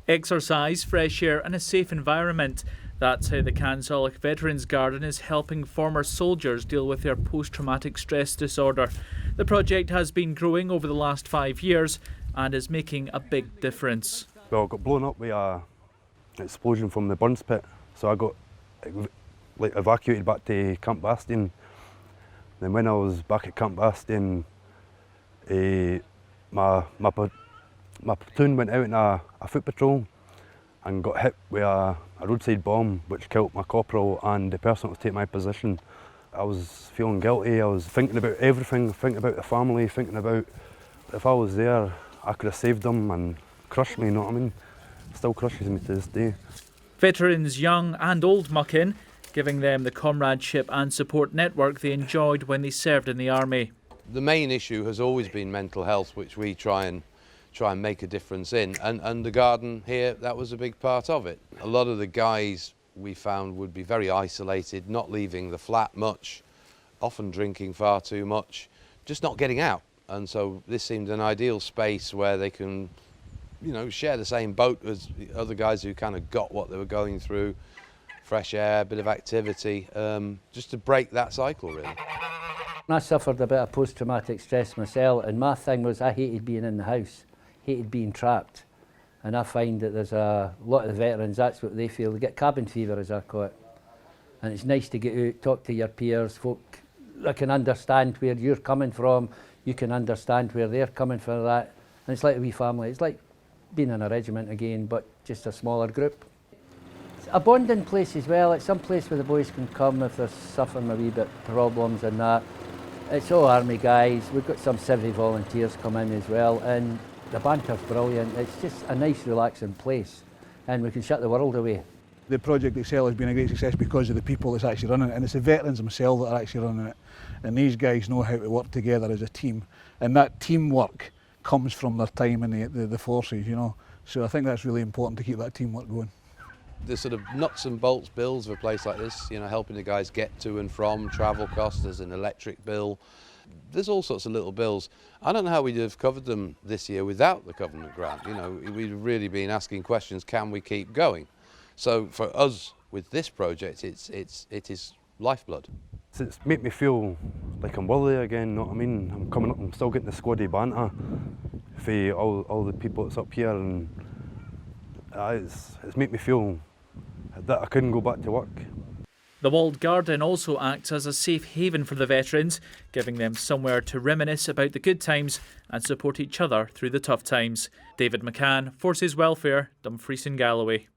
Exercise, fresh air and a safe environment. That's how the Cansolic Veterans Garden is helping former soldiers deal with their post-traumatic stress disorder. The project has been growing over the last 5 years and is making a big difference. Well, I got blown up with an explosion from the Burns pit, so I got evacuated back to Camp Bastion. Then when I was back at Camp Bastion, my platoon went out on a foot patrol and got hit with a roadside bomb which killed my corporal and the person that was taking my position. I was feeling guilty, I was thinking about everything, thinking about the family, thinking about if I was there I could have saved them, and crushed me, you know what I mean? Still crushes me to this day. Veterans young and old muck in, giving them the comradeship and support network they enjoyed when they served in the army. The main issue has always been mental health, which we try and make a difference in, and the garden here, that was a big part of it. A lot of the guys we found would be very isolated, not leaving the flat much, often drinking far too much, just not getting out. And so this seemed an ideal space where they can, share the same boat as the other guys who kind of got what they were going through. Fresh air, a bit of activity, just to break that cycle, really. I suffered a bit of post-traumatic stress myself, and my thing was I hated being in the house, hated being trapped. And I find that there's a lot of the veterans, that's what they feel. They get cabin fever, as I call it. And it's nice to get out, talk to your peers, folk that can understand where you're coming from, you can understand where they're coming from that. And it's like a wee family. It's like being in a regiment again, but just a smaller group. It's a bonding place as well. It's some place where the boys can come if they're suffering a wee bit problems and that. It's all army guys. We've got some civvy volunteers come in as well, and the banter's brilliant. It's just a nice, relaxing place, and we can shut the world away. The project itself has been a great success because of the people that's actually running it, and it's the veterans themselves that are actually running it. And these guys know how to work together as a team, and that teamwork comes from their time in the forces, So I think that's really important to keep that teamwork going. The sort of nuts and bolts bills of a place like this, helping the guys get to and from, travel costs, there's an electric bill. There's all sorts of little bills. I don't know how we'd have covered them this year without the government grant. We've really been asking questions, can we keep going? So for us, with this project, it is lifeblood. It's made me feel like I'm worthy again, you know what I mean? I'm coming up, I'm still getting the squaddy banter for all the people that's up here, and it's made me feel that I couldn't go back to work. The walled garden also acts as a safe haven for the veterans, giving them somewhere to reminisce about the good times and support each other through the tough times. David McCann, Forces Welfare, Dumfries and Galloway.